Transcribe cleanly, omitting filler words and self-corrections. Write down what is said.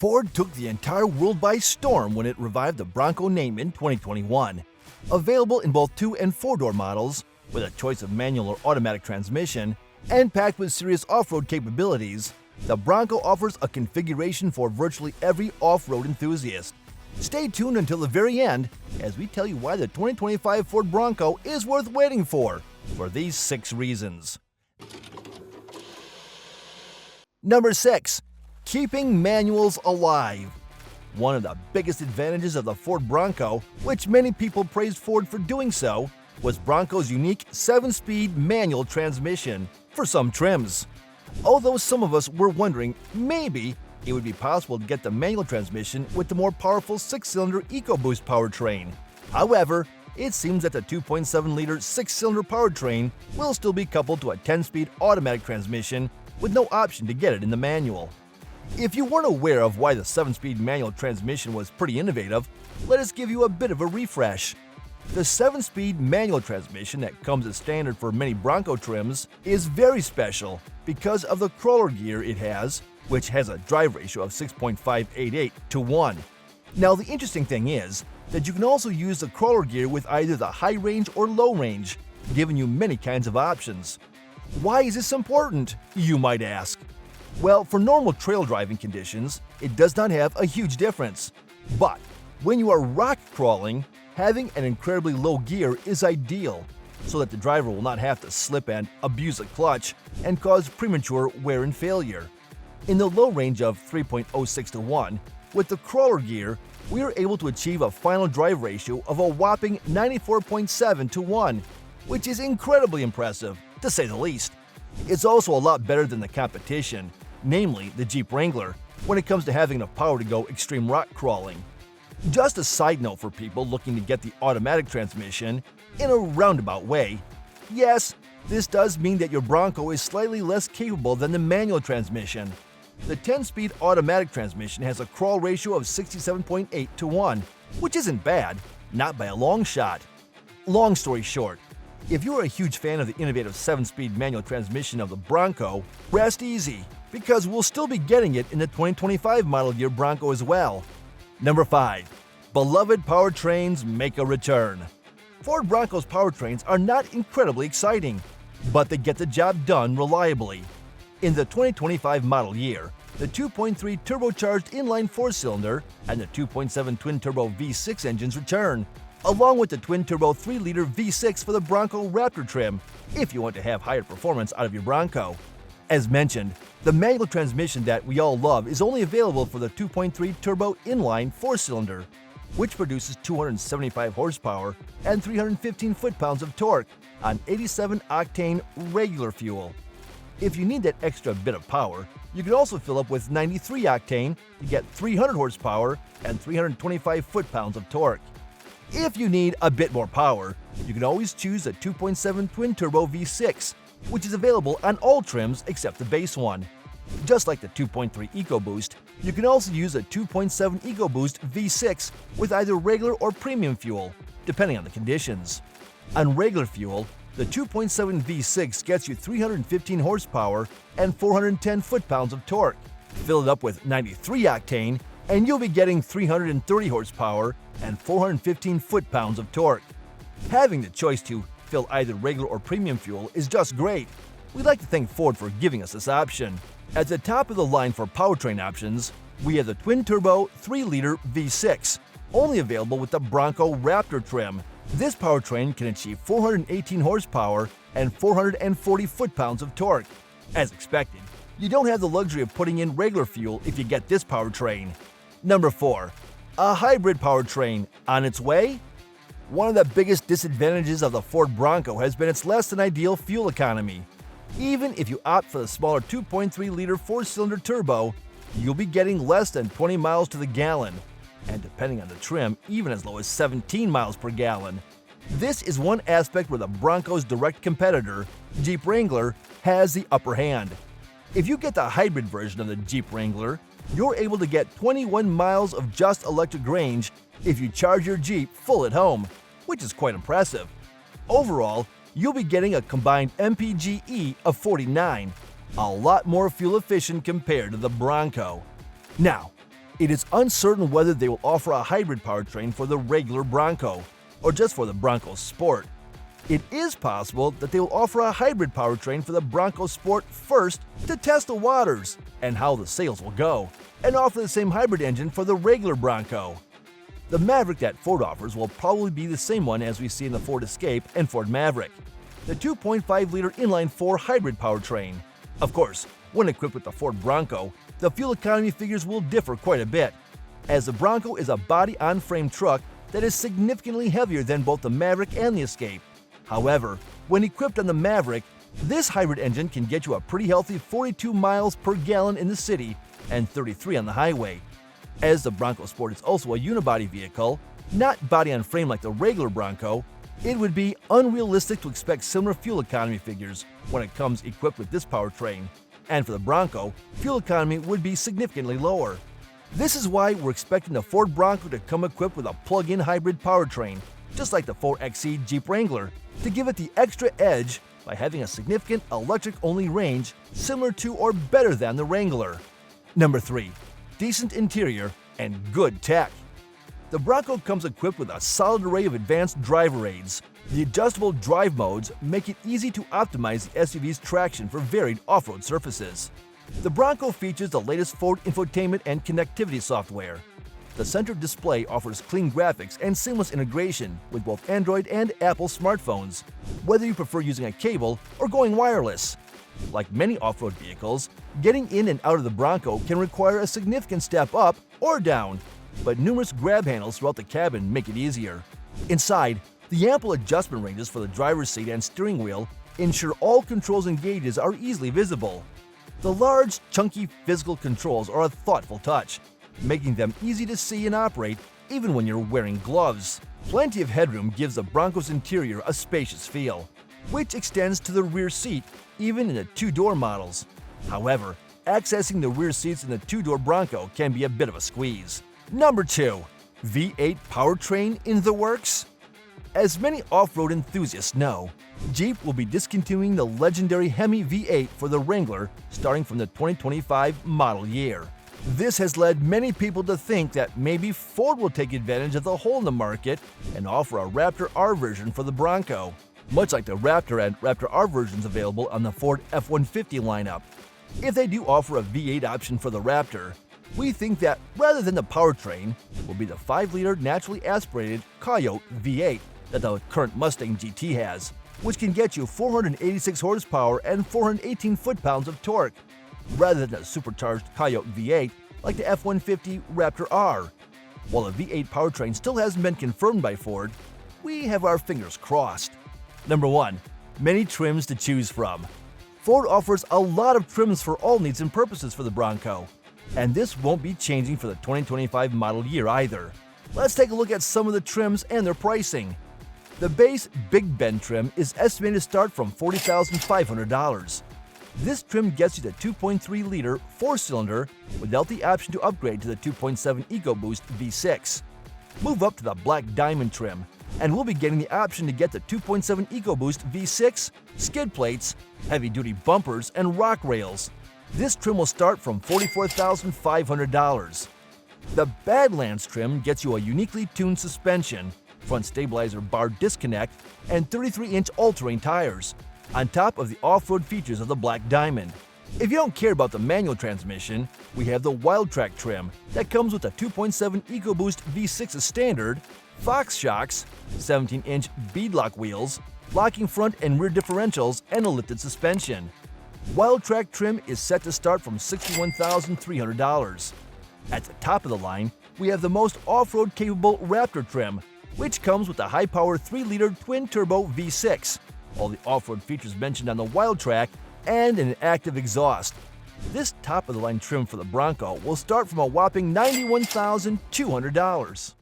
Ford took the entire world by storm when it revived the Bronco name in 2021. Available in both 2- and 4-door models, with a choice of manual or automatic transmission, and packed with serious off-road capabilities, the Bronco offers a configuration for virtually every off-road enthusiast. Stay tuned until the very end as we tell you why the 2025 Ford Bronco is worth waiting for these 6 reasons. Number 6. Keeping manuals alive. One of the biggest advantages of the Ford Bronco, which many people praised Ford for doing so, was Bronco's unique 7-speed manual transmission for some trims. Although some of us were wondering maybe it would be possible to get the manual transmission with the more powerful 6-cylinder EcoBoost powertrain. However, it seems that the 2.7-liter 6-cylinder powertrain will still be coupled to a 10-speed automatic transmission with no option to get it in the manual. If you weren't aware of why the 7-speed manual transmission was pretty innovative, let us give you a bit of a refresh. The 7-speed manual transmission that comes as standard for many Bronco trims is very special because of the crawler gear it has, which has a drive ratio of 6.588 to 1. Now the interesting thing is that you can also use the crawler gear with either the high range or low range, giving you many kinds of options. Why is this important, you might ask? Well, for normal trail driving conditions, it does not have a huge difference. But when you are rock crawling, having an incredibly low gear is ideal, so that the driver will not have to slip and abuse a clutch and cause premature wear and failure. In the low range of 3.06 to 1, with the crawler gear, we are able to achieve a final drive ratio of a whopping 94.7 to 1, which is incredibly impressive, to say the least. It's also a lot better than the competition, namely the Jeep Wrangler, when it comes to having enough power to go extreme rock crawling. Just a side note for people looking to get the automatic transmission in a roundabout way, yes, this does mean that your Bronco is slightly less capable than the manual transmission. The 10-speed automatic transmission has a crawl ratio of 67.8 to 1, which isn't bad, not by a long shot. Long story short, if you are a huge fan of the innovative 7-speed manual transmission of the Bronco, rest easy, because we'll still be getting it in the 2025 model year Bronco as well. Number 5. Beloved powertrains make a return. Ford Bronco's powertrains are not incredibly exciting, but they get the job done reliably. In the 2025 model year, the 2.3 turbocharged inline 4-cylinder and the 2.7 twin-turbo V6 engines return, along with the twin-turbo 3-liter V6 for the Bronco Raptor trim, if you want to have higher performance out of your Bronco. As mentioned, the manual transmission that we all love is only available for the 2.3 turbo inline 4-cylinder, which produces 275 horsepower and 315 foot-pounds of torque on 87-octane regular fuel. If you need that extra bit of power, you can also fill up with 93 octane to get 300 horsepower and 325 foot-pounds of torque. If you need a bit more power, you can always choose a 2.7 twin-turbo V6, which is available on all trims except the base one. Just like the 2.3 EcoBoost, you can also use a 2.7 EcoBoost V6 with either regular or premium fuel, depending on the conditions. On regular fuel, the 2.7 V6 gets you 315 horsepower and 410 foot-pounds of torque. Fill it up with 93 octane, and you'll be getting 330 horsepower and 415 foot-pounds of torque. Having the choice to fill either regular or premium fuel is just great. We'd like to thank Ford for giving us this option. At the top of the line for powertrain options, we have the twin-turbo 3-liter V6, only available with the Bronco Raptor trim. This powertrain can achieve 418 horsepower and 440 foot-pounds of torque. As expected, you don't have the luxury of putting in regular fuel if you get this powertrain. Number 4. A hybrid powertrain on its way? One of the biggest disadvantages of the Ford Bronco has been its less than ideal fuel economy. Even if you opt for the smaller 2.3-liter 4-cylinder turbo, you'll be getting less than 20 miles to the gallon, and depending on the trim, even as low as 17 miles per gallon. This is one aspect where the Bronco's direct competitor, Jeep Wrangler, has the upper hand. If you get the hybrid version of the Jeep Wrangler, you're able to get 21 miles of just electric range if you charge your Jeep full at home, which is quite impressive. Overall, you'll be getting a combined MPGe of 49, a lot more fuel efficient compared to the Bronco. Now, It is uncertain whether they will offer a hybrid powertrain for the regular Bronco, or just for the Bronco Sport. It is possible that they will offer a hybrid powertrain for the Bronco Sport first to test the waters and how the sales will go, and offer the same hybrid engine for the regular Bronco. The Maverick that Ford offers will probably be the same one as we see in the Ford Escape and Ford Maverick, the 2.5-liter inline-4 hybrid powertrain. Of course, when equipped with the Ford Bronco, the fuel economy figures will differ quite a bit, as the Bronco is a body-on-frame truck that is significantly heavier than both the Maverick and the Escape. However, when equipped on the Maverick, this hybrid engine can get you a pretty healthy 42 miles per gallon in the city and 33 on the highway. As the Bronco Sport is also a unibody vehicle, not body-on-frame like the regular Bronco, it would be unrealistic to expect similar fuel economy figures when it comes equipped with this powertrain. And for the Bronco, fuel economy would be significantly lower. This is why we're expecting the Ford Bronco to come equipped with a plug-in hybrid powertrain, just like the 4xe Jeep Wrangler, to give it the extra edge by having a significant electric-only range similar to or better than the Wrangler. Number 3. Decent interior and good tech. The Bronco comes equipped with a solid array of advanced driver aids. The adjustable drive modes make it easy to optimize the SUV's traction for varied off-road surfaces. The Bronco features the latest Ford infotainment and connectivity software. The center display offers clean graphics and seamless integration with both Android and Apple smartphones, whether you prefer using a cable or going wireless. Like many off-road vehicles, getting in and out of the Bronco can require a significant step up or down, but numerous grab handles throughout the cabin make it easier. Inside, the ample adjustment ranges for the driver's seat and steering wheel ensure all controls and gauges are easily visible. The large, chunky physical controls are a thoughtful touch, making them easy to see and operate even when you're wearing gloves. Plenty of headroom gives the Bronco's interior a spacious feel, which extends to the rear seat even in the two-door models. However, accessing the rear seats in the two-door Bronco can be a bit of a squeeze. Number 2. V8 powertrain in the works? As many off-road enthusiasts know, Jeep will be discontinuing the legendary Hemi V8 for the Wrangler starting from the 2025 model year. This has led many people to think that maybe Ford will take advantage of the hole in the market and offer a Raptor R version for the Bronco, much like the Raptor and Raptor R versions available on the Ford F-150 lineup. If they do offer a V8 option for the Raptor, we think that rather than the powertrain will be the 5-liter naturally aspirated Coyote V8 that the current Mustang GT has, which can get you 486 horsepower and 418 foot-pounds of torque, rather than a supercharged Coyote V8 like the F-150 Raptor R. While the V8 powertrain still hasn't been confirmed by Ford, we have our fingers crossed. Number 1. Many trims to choose from. Ford offers a lot of trims for all needs and purposes for the Bronco, and this won't be changing for the 2025 model year either. Let's take a look at some of the trims and their pricing. The base Big Bend trim is estimated to start from $40,500. This trim gets you the 2.3-liter 4-cylinder without the option to upgrade to the 2.7 EcoBoost V6. Move up to the Black Diamond trim, and we'll be getting the option to get the 2.7 EcoBoost V6, skid plates, heavy-duty bumpers, and rock rails. This trim will start from $44,500. The Badlands trim gets you a uniquely tuned suspension, front stabilizer bar disconnect, and 33-inch all-terrain tires, on top of the off-road features of the Black Diamond. If you don't care about the manual transmission, we have the Wildtrak trim that comes with a 2.7 EcoBoost V6 as standard, Fox shocks, 17-inch beadlock wheels, locking front and rear differentials, and a lifted suspension. Wildtrak trim is set to start from $61,300. At the top of the line, we have the most off-road capable Raptor trim, which comes with a high-power 3-liter twin-turbo V6, all the off-road features mentioned on the Wildtrak, and an active exhaust. This top-of-the-line trim for the Bronco will start from a whopping $91,200.